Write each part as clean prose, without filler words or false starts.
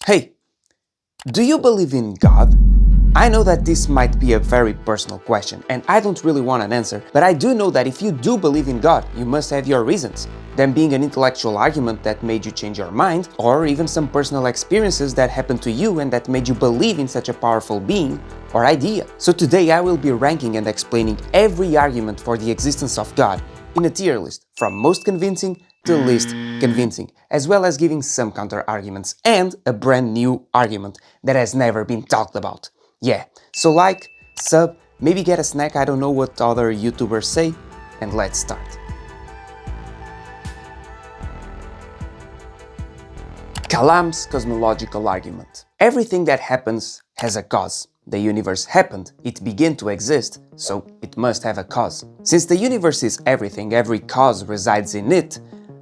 Hey, do you believe in God? I know that this might be a very personal question, and I don't really want an answer, but I do know that if you do believe in God, you must have your reasons. Them being an intellectual argument that made you change your mind, or even some personal experiences that happened to you and that made you believe in such a powerful being or idea. So today I will be ranking and explaining every argument for the existence of God in a tier list, from most convincing to least convincing, as well as giving some counter-arguments and a brand new argument that has never been talked about. Yeah, so like, sub, maybe get a snack, I don't know what other YouTubers say, and let's start. Kalam's cosmological argument. Everything that happens has a cause. The universe happened, it began to exist, so it must have a cause. Since the universe is everything, every cause resides in it,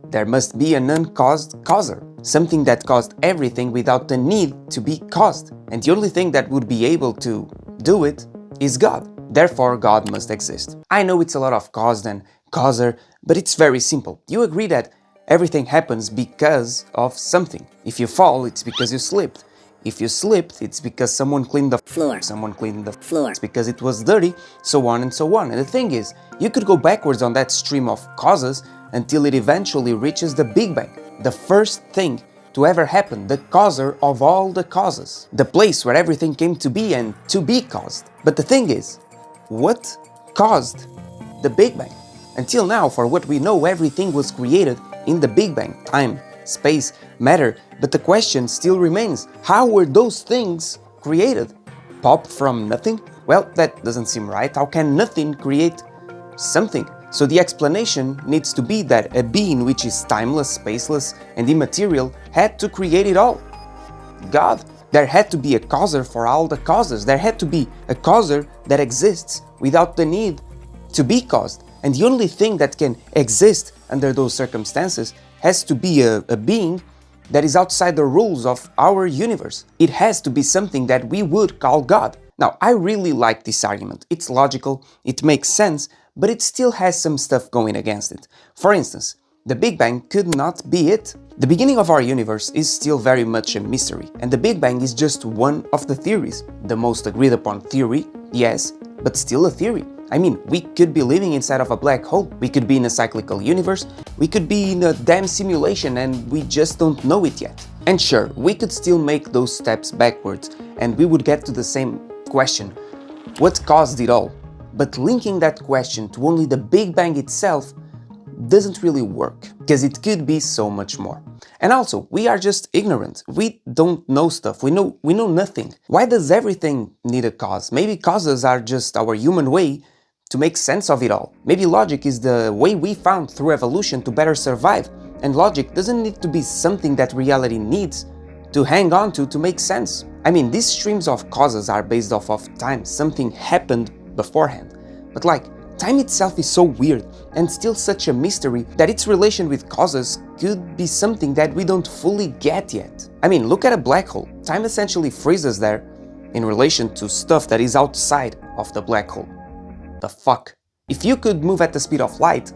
there must be an uncaused causer, something that caused everything without the need to be caused. And the only thing that would be able to do it is God. Therefore, God must exist. I know it's a lot of caused and causer, but it's very simple. You agree that everything happens because of something. If you fall, it's because you slipped. If you slipped, it's because someone cleaned the floor. Someone cleaned the floor. It's because it was dirty, so on and so on. And the thing is, you could go backwards on that stream of causes until it eventually reaches the Big Bang, the first thing to ever happen, the causer of all the causes, the place where everything came to be and to be caused. But the thing is, what caused the Big Bang? Until now, for what we know, everything was created in the Big Bang, time, space, matter, but the question still remains, how were those things created? Pop from nothing? Well, that doesn't seem right. How can nothing create something? So the explanation needs to be that a being which is timeless, spaceless, and immaterial had to create it all. God. There had to be a causer for all the causes. There had to be a causer that exists without the need to be caused. And the only thing that can exist under those circumstances has to be a being that is outside the rules of our universe. It has to be something that we would call God. Now, I really like this argument. It's logical, it makes sense, but it still has some stuff going against it. For instance, the Big Bang could not be it. The beginning of our universe is still very much a mystery, and the Big Bang is just one of the theories. The most agreed upon theory, yes, but still a theory. I mean, we could be living inside of a black hole, we could be in a cyclical universe, we could be in a damn simulation and we just don't know it yet. And sure, we could still make those steps backwards and we would get to the same question, what caused it all? But linking that question to only the Big Bang itself doesn't really work, because it could be so much more. And also, we are just ignorant. We don't know stuff. We know nothing. Why does everything need a cause? Maybe causes are just our human way to make sense of it all. Maybe logic is the way we found through evolution to better survive. And logic doesn't need to be something that reality needs to hang on to make sense. I mean, these streams of causes are based off of time. Something happened beforehand. But like, time itself is so weird and still such a mystery that its relation with causes could be something that we don't fully get yet. I mean, look at a black hole. Time essentially freezes there in relation to stuff that is outside of the black hole. The fuck? If you could move at the speed of light,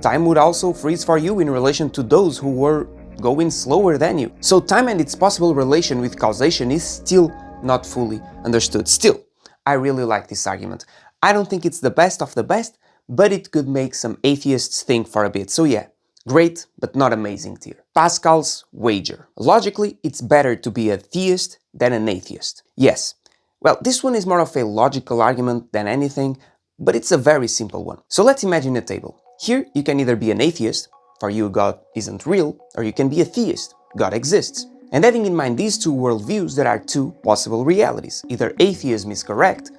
time would also freeze for you in relation to those who were going slower than you. So time and its possible relation with causation is still not fully understood. Still, I really like this argument. I don't think it's the best of the best, but it could make some atheists think for a bit. So yeah, great, but not amazing tier. Pascal's wager. Logically, it's better to be a theist than an atheist. Yes. Well, this one is more of a logical argument than anything, but it's a very simple one. So let's imagine a table. Here, you can either be an atheist, for you God isn't real, or you can be a theist, God exists. And having in mind these two worldviews, there are two possible realities. Either atheism is correct,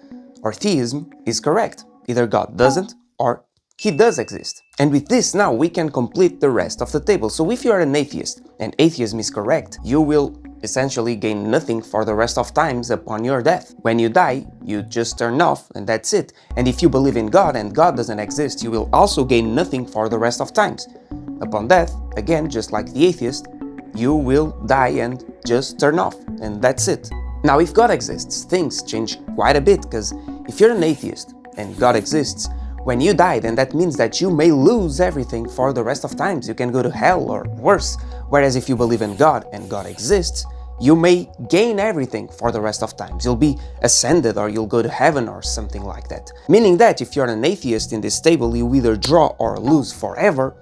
or theism is correct. Either God doesn't, or he does exist. And with this now we can complete the rest of the table. So if you are an atheist and atheism is correct, you will essentially gain nothing for the rest of times upon your death. When you die, you just turn off and that's it. And if you believe in God and God doesn't exist, you will also gain nothing for the rest of times. Upon death, again, just like the atheist, you will die and just turn off and that's it. Now, if God exists, things change quite a bit, because if you're an atheist and God exists, when you die, then that means that you may lose everything for the rest of times. You can go to hell or worse. Whereas if you believe in God and God exists, you may gain everything for the rest of times. You'll be ascended or you'll go to heaven or something like that. Meaning that if you're an atheist in this table, you either draw or lose forever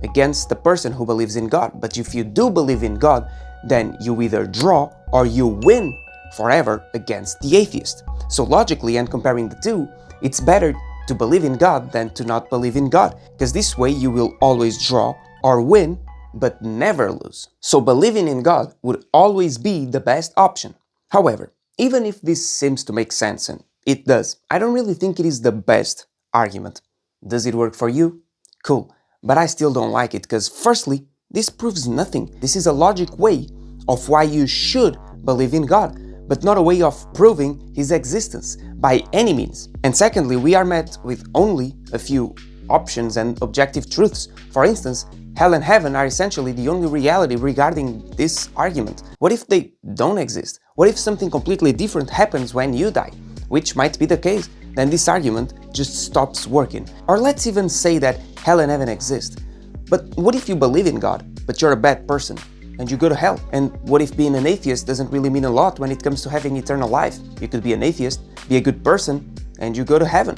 against the person who believes in God. But if you do believe in God, then you either draw or you win forever against the atheist. So logically, and comparing the two, it's better to believe in God than to not believe in God, because this way you will always draw or win, but never lose. So believing in God would always be the best option. However, even if this seems to make sense, and it does, I don't really think it is the best argument. Does it work for you? Cool. But I still don't like it, because firstly, this proves nothing. This is a logic way of why you should believe in God, but not a way of proving His existence by any means. And secondly, we are met with only a few options and objective truths. For instance, hell and heaven are essentially the only reality regarding this argument. What if they don't exist? What if something completely different happens when you die? Which might be the case. Then this argument just stops working. Or let's even say that hell and heaven exist. But what if you believe in God, but you're a bad person, and you go to hell? And what if being an atheist doesn't really mean a lot when it comes to having eternal life? You could be an atheist, be a good person, and you go to heaven.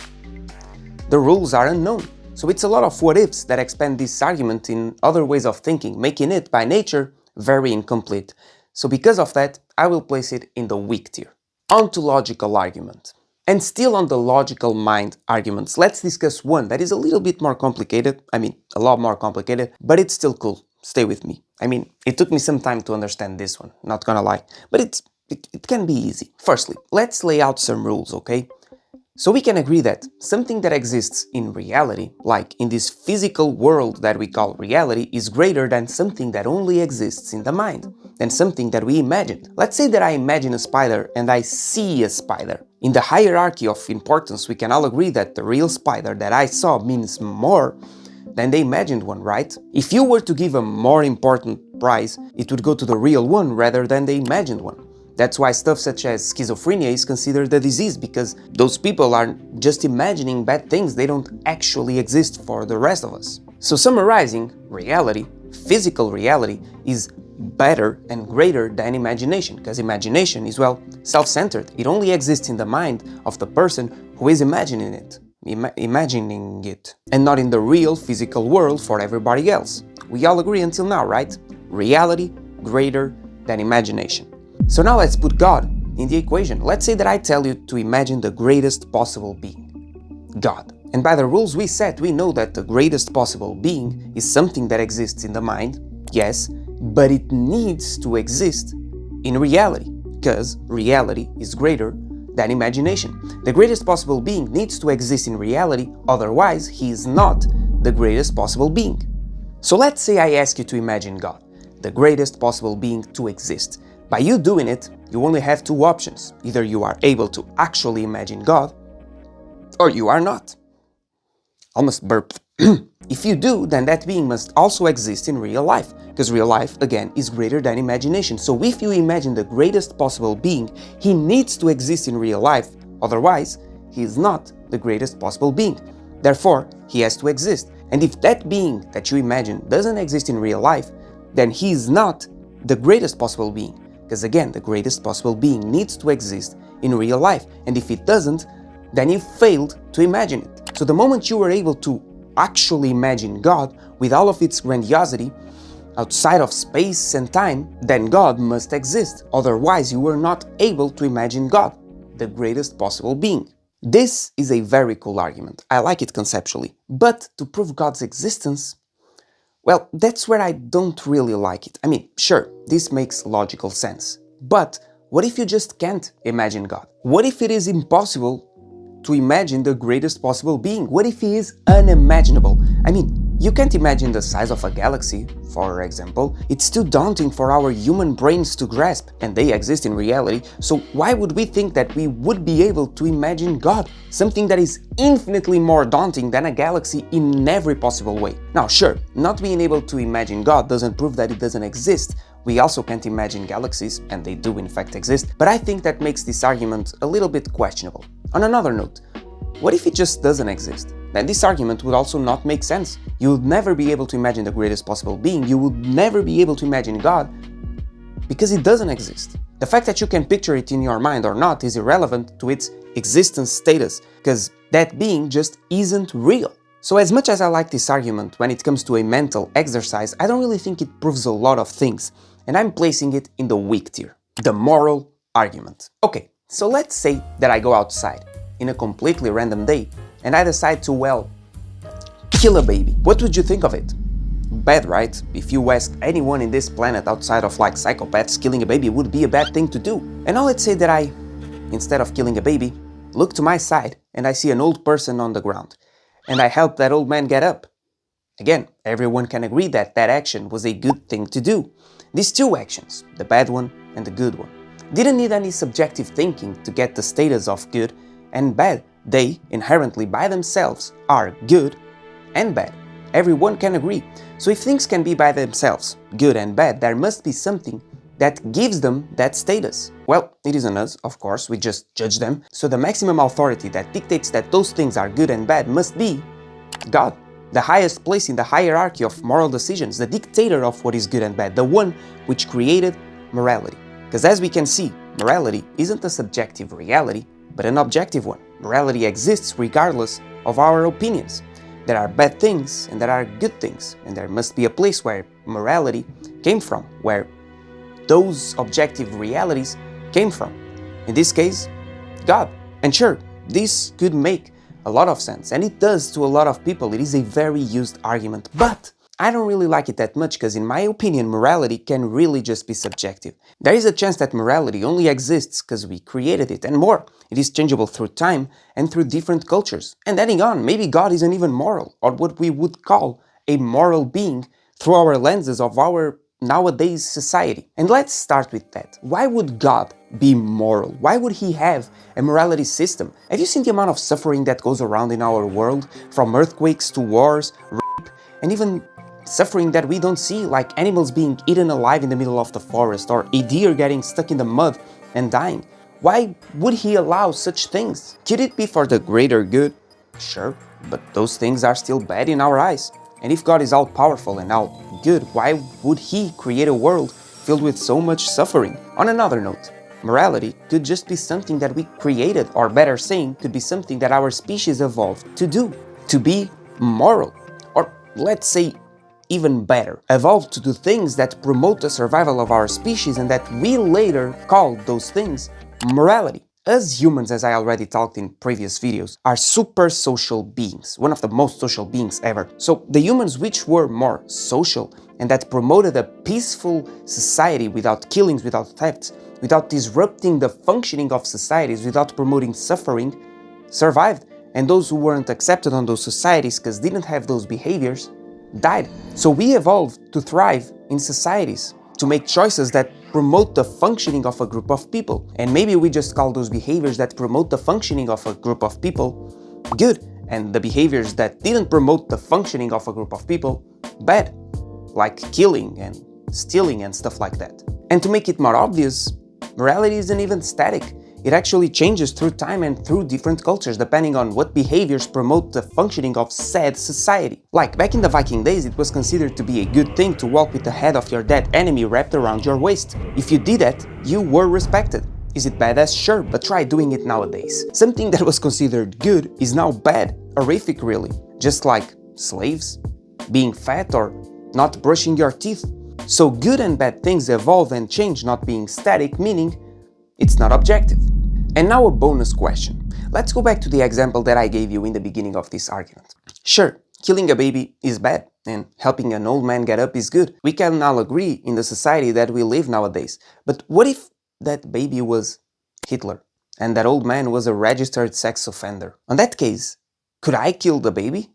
The rules are unknown. So it's a lot of what-ifs that expand this argument in other ways of thinking, making it, by nature, very incomplete. So because of that, I will place it in the weak tier. Ontological argument. And still on the logical mind arguments, let's discuss one that is a little bit more complicated. I mean, a lot more complicated, but it's still cool. Stay with me. I mean, it took me some time to understand this one, not gonna lie, but it can be easy. Firstly, let's lay out some rules, okay? So we can agree that something that exists in reality, like in this physical world that we call reality, is greater than something that only exists in the mind, than something that we imagined. Let's say that I imagine a spider and I see a spider. In the hierarchy of importance, we can all agree that the real spider that I saw means more than the imagined one, right? If you were to give a more important prize, it would go to the real one rather than the imagined one. That's why stuff such as schizophrenia is considered a disease, because those people are just imagining bad things, they don't actually exist for the rest of us. So summarizing, reality, physical reality, is better and greater than imagination, because imagination is, well, self-centered. It only exists in the mind of the person who is imagining it, and not in the real physical world for everybody else. We all agree until now, right? Reality greater than imagination. So now let's put God in the equation. Let's say that I tell you to imagine the greatest possible being, God. And by the rules we set, we know that the greatest possible being is something that exists in the mind, yes, but it needs to exist in reality, because reality is greater than imagination. The greatest possible being needs to exist in reality, otherwise he is not the greatest possible being. So let's say I ask you to imagine God, the greatest possible being to exist. By you doing it, you only have two options. Either you are able to actually imagine God, or you are not. Almost burped. If you do, then that being must also exist in real life, because real life, again, is greater than imagination. So if you imagine the greatest possible being, he needs to exist in real life, otherwise, he is not the greatest possible being. Therefore, he has to exist. And if that being that you imagine doesn't exist in real life, then he is not the greatest possible being. Because again, the greatest possible being needs to exist in real life, and if it doesn't, then you failed to imagine it. So the moment you were able to actually imagine God with all of its grandiosity outside of space and time, then God must exist. Otherwise, you were not able to imagine God, the greatest possible being. This is a very cool argument. I like it conceptually. But to prove God's existence, well, that's where I don't really like it. I mean, sure, this makes logical sense. But what if you just can't imagine God? What if it is impossible to imagine the greatest possible being? What if he is unimaginable? I mean, you can't imagine the size of a galaxy, for example. It's too daunting for our human brains to grasp, and they exist in reality, so why would we think that we would be able to imagine God? Something that is infinitely more daunting than a galaxy in every possible way. Now sure, not being able to imagine God doesn't prove that it doesn't exist. We also can't imagine galaxies, and they do in fact exist, but I think that makes this argument a little bit questionable. On another note, what if it just doesn't exist? Then this argument would also not make sense. You would never be able to imagine the greatest possible being, you would never be able to imagine God, because it doesn't exist. The fact that you can picture it in your mind or not is irrelevant to its existence status, because that being just isn't real. So as much as I like this argument when it comes to a mental exercise, I don't really think it proves a lot of things, and I'm placing it in the weak tier. The moral argument. Okay, so let's say that I go outside in a completely random day and I decide to, well, kill a baby. What would you think of it? Bad, right? If you ask anyone in this planet outside of like psychopaths, killing a baby would be a bad thing to do. And now let's say that I, instead of killing a baby, look to my side and I see an old person on the ground and I help that old man get up. Again, everyone can agree that that action was a good thing to do. These two actions, the bad one and the good one, didn't need any subjective thinking to get the status of good and bad. They, inherently by themselves, are good and bad. Everyone can agree. So if things can be by themselves, good and bad, there must be something that gives them that status. Well, it isn't us, of course, we just judge them. So the maximum authority that dictates that those things are good and bad must be God. The highest place in the hierarchy of moral decisions, the dictator of what is good and bad, the one which created morality. Because as we can see, morality isn't a subjective reality, but an objective one. Morality exists regardless of our opinions. There are bad things and there are good things, and there must be a place where morality came from, where those objective realities came from. In this case, God. And sure, this could make a lot of sense, and it does to a lot of people. It is a very used argument, but I don't really like it that much because in my opinion morality can really just be subjective. There is a chance that morality only exists because we created it, and more, it is changeable through time and through different cultures. And adding on, maybe God isn't even moral, or what we would call a moral being through our lenses of our nowadays society. And let's start with that. Why would God be moral? Why would he have a morality system? Have you seen the amount of suffering that goes around in our world, from earthquakes to wars, rape, and even suffering that we don't see, like animals being eaten alive in the middle of the forest, or a deer getting stuck in the mud and dying? Why would he allow such things? Could it be for the greater good? Sure, but those things are still bad in our eyes. And if God is all powerful and all good, why would he create a world filled with so much suffering? On another note, morality could just be something that we created, or better saying, could be something that our species evolved to do, to be moral. Or let's say even better, evolved to do things that promote the survival of our species and that we later called those things morality. Us humans, as I already talked in previous videos, are super social beings, one of the most social beings ever. So the humans which were more social and that promoted a peaceful society without killings, without thefts, without disrupting the functioning of societies, without promoting suffering, survived. And those who weren't accepted on those societies because didn't have those behaviors died. So we evolved to thrive in societies, to make choices that promote the functioning of a group of people. And maybe we just call those behaviors that promote the functioning of a group of people good, and the behaviors that didn't promote the functioning of a group of people bad, like killing and stealing and stuff like that. And to make it more obvious, morality isn't even static. It actually changes through time and through different cultures, depending on what behaviors promote the functioning of said society. Like back in the Viking days, it was considered to be a good thing to walk with the head of your dead enemy wrapped around your waist. If you did that, you were respected. Is it badass? Sure, but try doing it nowadays. Something that was considered good is now bad, horrific really. Just like slaves, being fat, or not brushing your teeth. So good and bad things evolve and change, not being static, meaning it's not objective. And now a bonus question. Let's go back to the example that I gave you in the beginning of this argument. Sure, killing a baby is bad, and helping an old man get up is good. We can all agree in the society that we live nowadays. But what if that baby was Hitler, and that old man was a registered sex offender? On that case, could I kill the baby?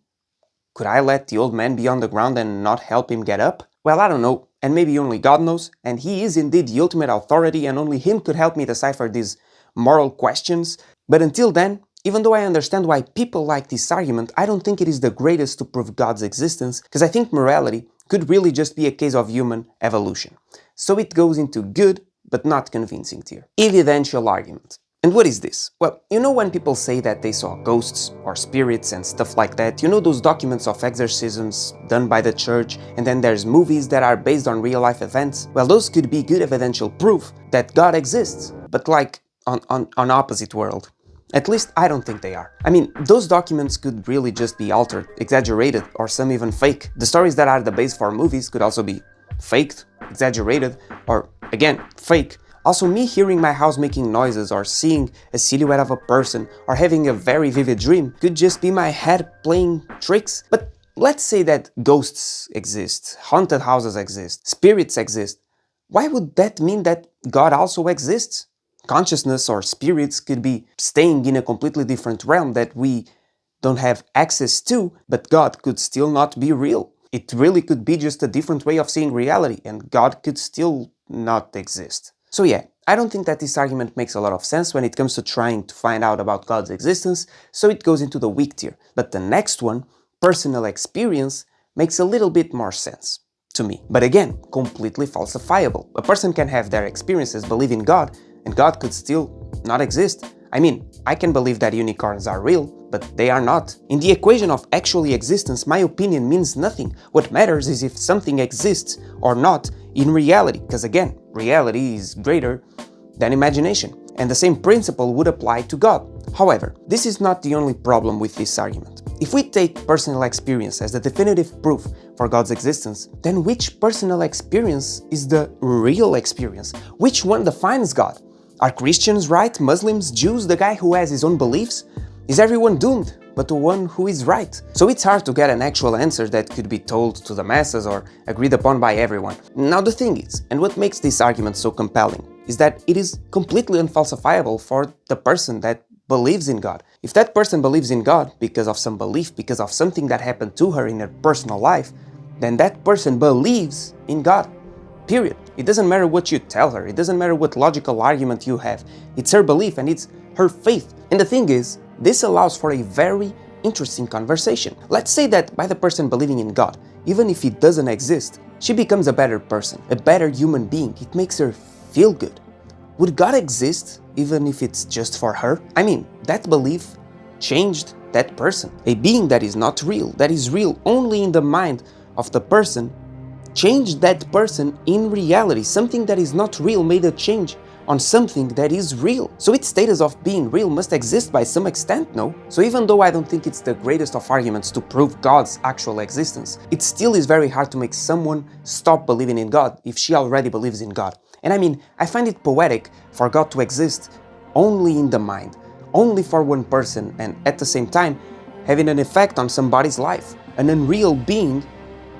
Could I let the old man be on the ground and not help him get up? Well, I don't know, and maybe only God knows, and he is indeed the ultimate authority, and only him could help me decipher these moral questions. But until then, even though I understand why people like this argument, I don't think it is the greatest to prove God's existence, because I think morality could really just be a case of human evolution. So it goes into good, but not convincing tier. Evidential argument. And what is this? Well, you know when people say that they saw ghosts or spirits and stuff like that, you know those documents of exorcisms done by the church, and then there's movies that are based on real life events? Well, those could be good evidential proof that God exists, but like on opposite world. At least I don't think they are. I mean, those documents could really just be altered, exaggerated, or some even fake. The stories that are the base for movies could also be faked, exaggerated, or again, fake. Also, me hearing my house making noises or seeing a silhouette of a person or having a very vivid dream could just be my head playing tricks. But let's say that ghosts exist, haunted houses exist, spirits exist. Why would that mean that God also exists? Consciousness or spirits could be staying in a completely different realm that we don't have access to, but God could still not be real. It really could be just a different way of seeing reality, and God could still not exist. So yeah, I don't think that this argument makes a lot of sense when it comes to trying to find out about God's existence, so it goes into the weak tier. But the next one, personal experience, makes a little bit more sense to me. But again, completely falsifiable. A person can have their experiences, believe in God, and God could still not exist. I mean, I can believe that unicorns are real, but they are not. In the equation of actually existence, my opinion means nothing. What matters is if something exists or not in reality, because again, reality is greater than imagination. And the same principle would apply to God. However, this is not the only problem with this argument. If we take personal experience as the definitive proof for God's existence, then which personal experience is the real experience? Which one defines God? Are Christians right? Muslims? Jews? The guy who has his own beliefs? Is everyone doomed but the one who is right? So it's hard to get an actual answer that could be told to the masses or agreed upon by everyone. Now the thing is, and what makes this argument so compelling, is that it is completely unfalsifiable for the person that believes in God. If that person believes in God because of some belief, because of something that happened to her in her personal life, then that person believes in God. Period. It doesn't matter what you tell her, it doesn't matter what logical argument you have. It's her belief and it's her faith. And the thing is, this allows for a very interesting conversation. Let's say that by the person believing in God, even if he doesn't exist, she becomes a better person, a better human being. It makes her feel good. Would God exist even if it's just for her? I mean, that belief changed that person. A being that is not real, that is real only in the mind of the person, changed that person in reality. Something that is not real made a change on something that is real. So its status of being real must exist by some extent, no? So even though I don't think it's the greatest of arguments to prove God's actual existence, it still is very hard to make someone stop believing in God if she already believes in God. And I mean, I find it poetic for God to exist only in the mind, only for one person, and at the same time having an effect on somebody's life. An unreal being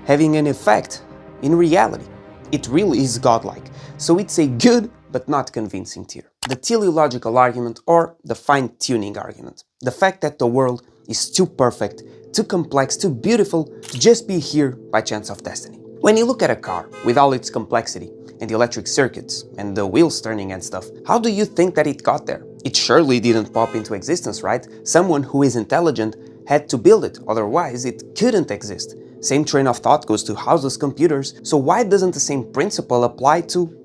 having an effect in reality. It really is godlike. So it's a good but not convincing tier. The teleological argument, or the fine-tuning argument. The fact that the world is too perfect, too complex, too beautiful to just be here by chance of destiny. When you look at a car with all its complexity and the electric circuits and the wheels turning and stuff, how do you think that it got there? It surely didn't pop into existence, right? Someone who is intelligent had to build it, otherwise it couldn't exist. Same train of thought goes to houses, computers, so why doesn't the same principle apply to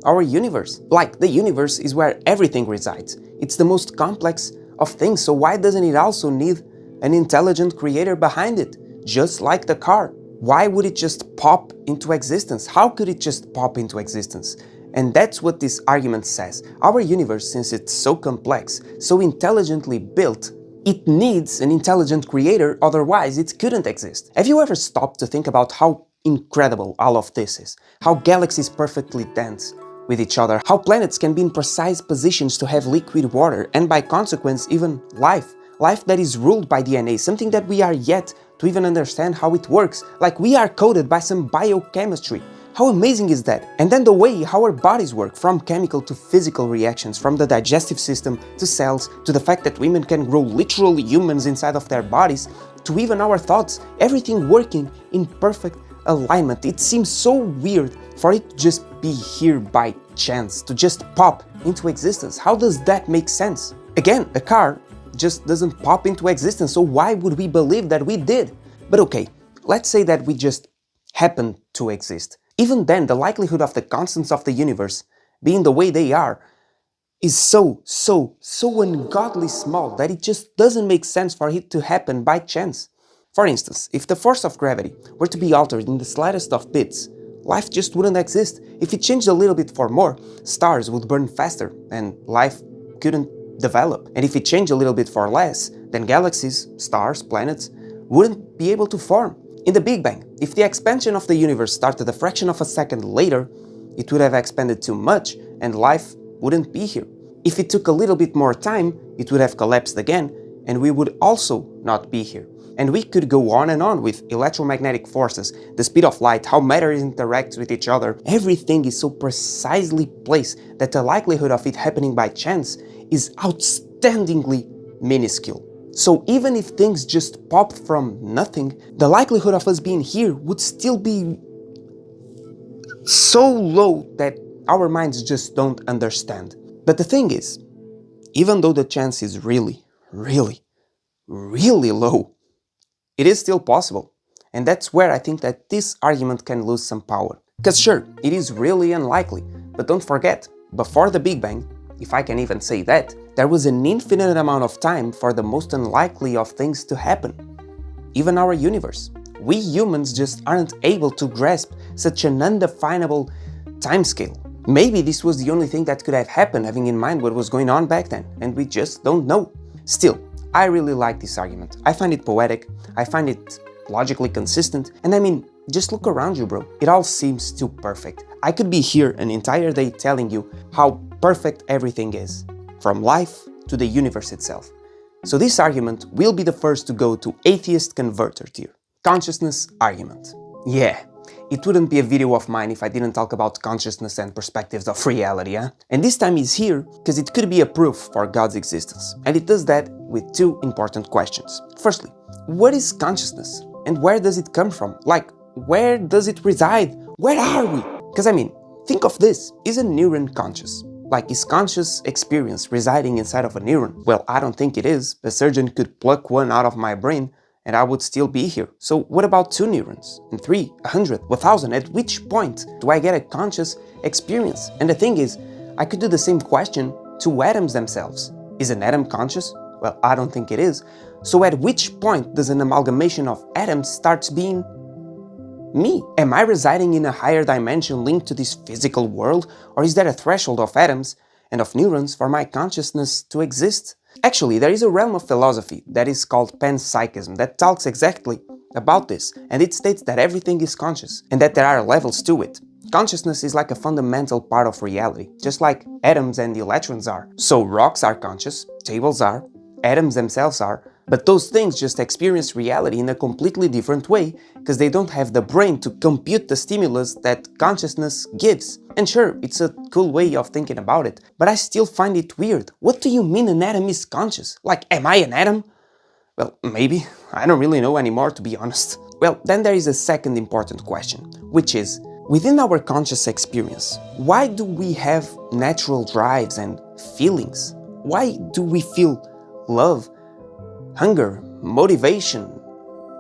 our universe? Like, the universe is where everything resides. It's the most complex of things, so why doesn't it also need an intelligent creator behind it? Just like the car. Why would it just pop into existence? How could it just pop into existence? And that's what this argument says. Our universe, since it's so complex, so intelligently built, it needs an intelligent creator, otherwise it couldn't exist. Have you ever stopped to think about how incredible all of this is? How galaxies perfectly dance with each other, how planets can be in precise positions to have liquid water, and by consequence even life. Life that is ruled by DNA, something that we are yet to even understand how it works, like we are coded by some biochemistry. How amazing is that? And then the way how our bodies work, from chemical to physical reactions, from the digestive system to cells, to the fact that women can grow literally humans inside of their bodies, to even our thoughts, everything working in perfect alignment. It seems so weird for it to just be here by chance, to just pop into existence. How does that make sense? Again, a car just doesn't pop into existence, so why would we believe that we did? But okay, let's say that we just happen to exist. Even then, the likelihood of the constants of the universe being the way they are is so ungodly small that it just doesn't make sense for it to happen by chance. For instance, if the force of gravity were to be altered in the slightest of bits, life just wouldn't exist. If it changed a little bit for more, stars would burn faster and life couldn't develop. And if it changed a little bit for less, then galaxies, stars, planets wouldn't be able to form. In the Big Bang, if the expansion of the universe started a fraction of a second later, it would have expanded too much and life wouldn't be here. If it took a little bit more time, it would have collapsed again and we would also not be here. And we could go on and on with electromagnetic forces, the speed of light, how matter interacts with each other. Everything is so precisely placed that the likelihood of it happening by chance is outstandingly minuscule. So even if things just pop from nothing, the likelihood of us being here would still be so low that our minds just don't understand. But the thing is, even though the chance is really low, it is still possible. And that's where I think that this argument can lose some power. Because sure, it is really unlikely, but don't forget, before the Big Bang, if I can even say that, there was an infinite amount of time for the most unlikely of things to happen. Even our universe. We humans just aren't able to grasp such an undefinable timescale. Maybe this was the only thing that could have happened, having in mind what was going on back then, and we just don't know. Still, I really like this argument. I find it poetic, I find it logically consistent, and I mean, just look around you, bro. It all seems too perfect. I could be here an entire day telling you how perfect everything is, from life to the universe itself. So this argument will be the first to go to atheist converter tier. Consciousness argument. Yeah, it wouldn't be a video of mine if I didn't talk about consciousness and perspectives of reality, huh? And this time is here because it could be a proof for God's existence. And it does that with two important questions. Firstly, what is consciousness? And where does it come from? Like, where does it reside? Where are we? Because I mean, think of this. Is a neuron conscious? Like, is conscious experience residing inside of a neuron? Well, I don't think it is. A surgeon could pluck one out of my brain and I would still be here. So what about 2 neurons? And 3, 100, 1000? At which point do I get a conscious experience? And the thing is, I could do the same question to atoms themselves. Is an atom conscious? Well, I don't think it is. So at which point does an amalgamation of atoms start being me? Am I residing in a higher dimension linked to this physical world? Or is there a threshold of atoms and of neurons for my consciousness to exist? Actually, there is a realm of philosophy that is called panpsychism that talks exactly about this, and it states that everything is conscious and that there are levels to it. Consciousness is like a fundamental part of reality, just like atoms and electrons are. So rocks are conscious, tables are, atoms themselves are, but those things just experience reality in a completely different way because they don't have the brain to compute the stimulus that consciousness gives. And sure, it's a cool way of thinking about it, but I still find it weird. What do you mean an atom is conscious? Like, am I an atom? Well, maybe. I don't really know anymore, to be honest. Well, then there is a second important question, which is, within our conscious experience, why do we have natural drives and feelings? Why do we feel love, hunger, motivation,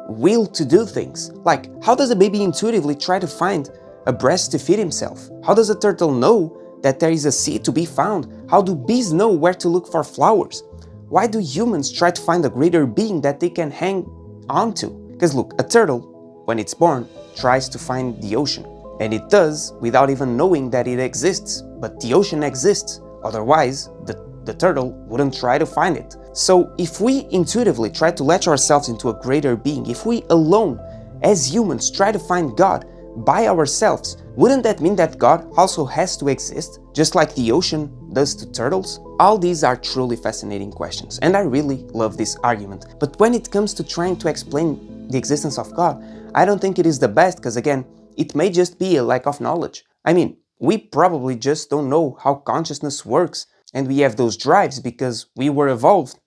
will to do things? Like, how does a baby intuitively try to find a breast to feed himself? How does a turtle know that there is a seed to be found? How do bees know where to look for flowers? Why do humans try to find a greater being that they can hang on to? Because look, a turtle, when it's born, tries to find the ocean. And it does without even knowing that it exists. But the ocean exists. Otherwise, the turtle wouldn't try to find it. So if we intuitively try to latch ourselves into a greater being, if we alone, as humans, try to find God by ourselves, wouldn't that mean that God also has to exist, just like the ocean does to turtles? All these are truly fascinating questions, and I really love this argument. But when it comes to trying to explain the existence of God, I don't think it is the best, because again, it may just be a lack of knowledge. I mean, we probably just don't know how consciousness works, and we have those drives because we were evolved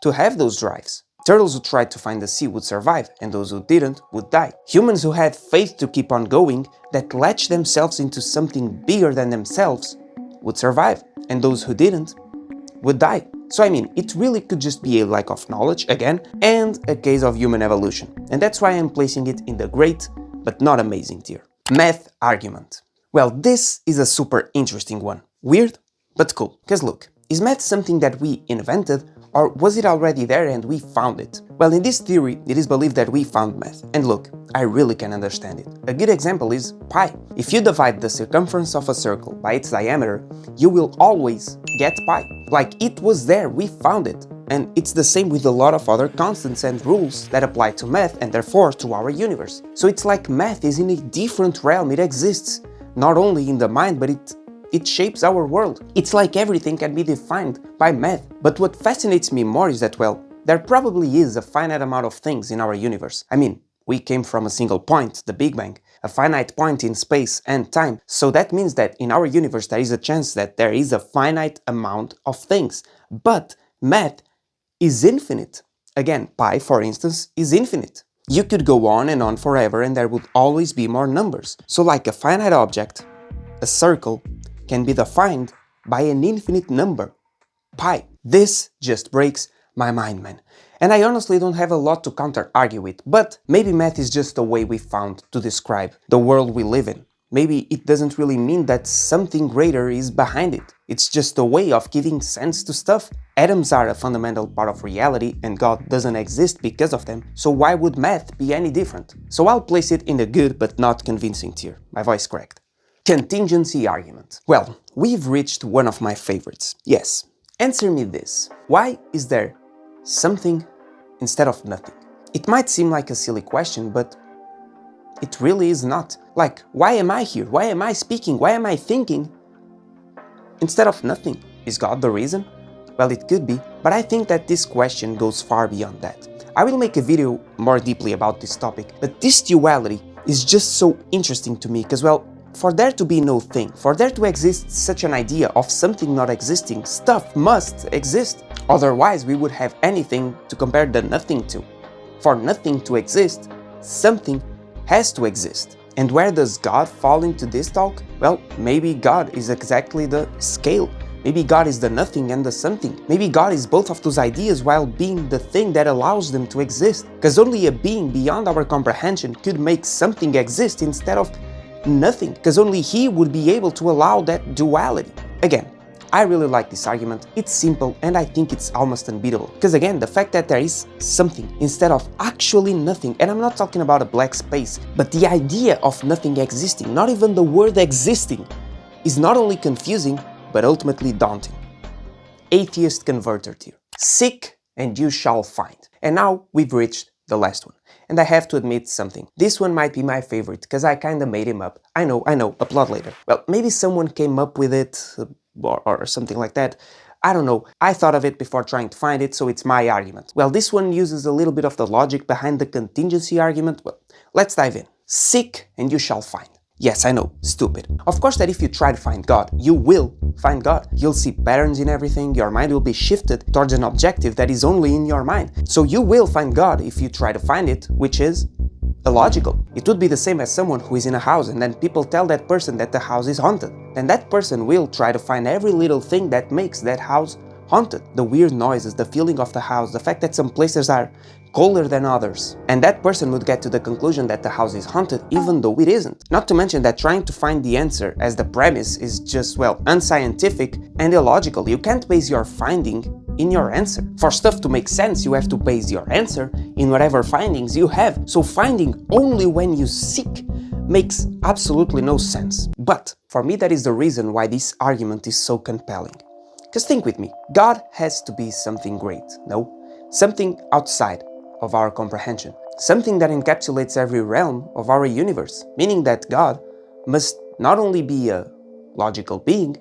to have those drives. Turtles who tried to find the sea would survive, and those who didn't would die. Humans who had faith to keep on going, that latched themselves into something bigger than themselves, would survive, and those who didn't would die. So I mean, it really could just be a lack of knowledge, again, and a case of human evolution. And that's why I'm placing it in the great, but not amazing tier. Math argument. Well, this is a super interesting one. Weird, but cool. Because look, Is math something that we invented, or was it already there and we found it? Well, in this theory, it is believed that we found math. And look, I really can understand it. A good example is pi. If you divide the circumference of a circle by its diameter, you will always get pi. Like, it was there, we found it. And it's the same with a lot of other constants and rules that apply to math and therefore to our universe. So it's like math is in a different realm, it exists. Not only in the mind, but it shapes our world. It's like everything can be defined by math. But what fascinates me more is that, well, there probably is a finite amount of things in our universe. I mean, we came from a single point, the Big Bang, a finite point in space and time. So that means that in our universe there is a chance that there is a finite amount of things. But math is infinite. Again, pi, for instance, is infinite. You could go on and on forever and there would always be more numbers. So like a finite object, a circle, can be defined by an infinite number, pi. This just breaks my mind, man. And I honestly don't have a lot to counter-argue with, but maybe math is just a way we found to describe the world we live in. Maybe it doesn't really mean that something greater is behind it. It's just a way of giving sense to stuff. Atoms are a fundamental part of reality and God doesn't exist because of them, so why would math be any different? So I'll place it in the good but not convincing tier. My voice cracked. Contingency argument. Well, we've reached one of my favorites. Yes. Answer me this. Why is there something instead of nothing? It might seem like a silly question, but it really is not. Like, why am I here? Why am I speaking? Why am I thinking instead of nothing? Is God the reason? Well, it could be, but I think that this question goes far beyond that. I will make a video more deeply about this topic, but this duality is just so interesting to me because, well, for there to be no thing, for there to exist such an idea of something not existing, stuff must exist. Otherwise, we would have anything to compare the nothing to. For nothing to exist, something has to exist. And where does God fall into this talk? Well, maybe God is exactly the scale. Maybe God is the nothing and the something. Maybe God is both of those ideas while being the thing that allows them to exist. Because only a being beyond our comprehension could make something exist instead of nothing. Because only He would be able to allow that duality. Again, I really like this argument. It's simple and I think it's almost unbeatable. Because again, the fact that there is something instead of actually nothing, and I'm not talking about a black space, but the idea of nothing existing, not even the word existing, is not only confusing, but ultimately daunting. Atheist converter tier. Seek and you shall find. And now we've reached the last one. And I have to admit something. This one might be my favorite because I kinda made him up. I know, upload later. Well, maybe someone came up with it or something like that. I don't know. I thought of it before trying to find it, so it's my argument. Well, this one uses a little bit of the logic behind the contingency argument. Well, let's dive in. Seek and you shall find. Yes, I know, stupid. Of course that if you try to find God, you will find God. You'll see patterns in everything, your mind will be shifted towards an objective that is only in your mind. So you will find God if you try to find it, which is illogical. It would be the same as someone who is in a house and then people tell that person that the house is haunted. Then that person will try to find every little thing that makes that house haunted. The weird noises, the feeling of the house, the fact that some places are colder than others. And that person would get to the conclusion that the house is haunted even though it isn't. Not to mention that trying to find the answer as the premise is just, well, unscientific and illogical. You can't base your finding in your answer. For stuff to make sense, you have to base your answer in whatever findings you have. So finding only when you seek makes absolutely no sense. But for me, that is the reason why this argument is so compelling. Because think with me, God has to be something great, no? Something outside of our comprehension. Something that encapsulates every realm of our universe, meaning that God must not only be a logical being,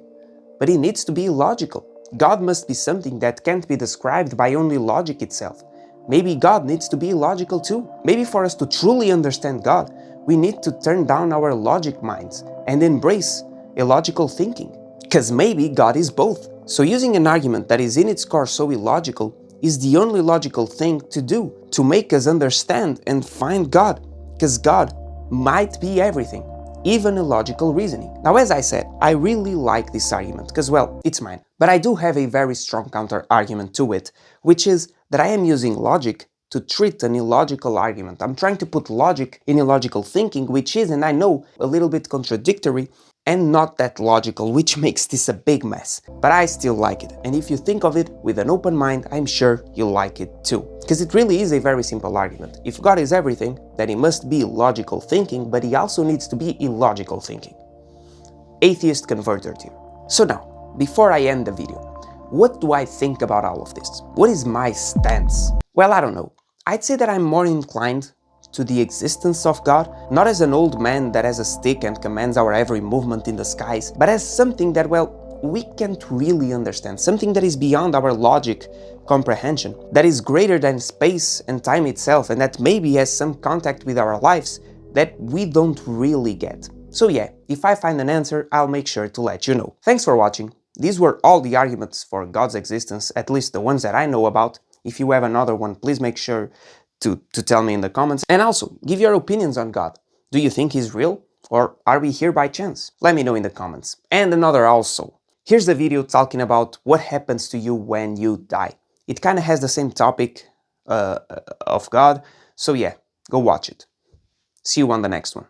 but He needs to be logical. God must be something that can't be described by only logic itself. Maybe God needs to be logical too. Maybe for us to truly understand God, we need to turn down our logic minds and embrace illogical thinking. Because maybe God is both. So using an argument that is in its core so illogical is the only logical thing to do, to make us understand and find God. Because God might be everything, even illogical reasoning. Now, as I said, I really like this argument because, well, it's mine. But I do have a very strong counter-argument to it, which is that I am using logic to treat an illogical argument. I'm trying to put logic in illogical thinking, which is, and I know, a little bit contradictory, and not that logical, which makes this a big mess. But I still like it, and if you think of it with an open mind, I'm sure you'll like it too. Because it really is a very simple argument. If God is everything, then he must be logical thinking, but he also needs to be illogical thinking. Atheist converted here. So now, before I end the video, what do I think about all of this? What is my stance? Well, I don't know. I'd say that I'm more inclined to the existence of God, not as an old man that has a stick and commands our every movement in the skies, but as something that, well, we can't really understand, something that is beyond our logic comprehension, that is greater than space and time itself, and that maybe has some contact with our lives that we don't really get. So yeah, if I find an answer, I'll make sure to let you know. Thanks for watching. These were all the arguments for God's existence, at least the ones that I know about. If you have another one, please make sure to tell me in the comments. And also, give your opinions on God. Do you think he's real? Or are we here by chance? Let me know in the comments. And another also. Here's the video talking about what happens to you when you die. It kind of has the same topic of God, so yeah, go watch it. See you on the next one.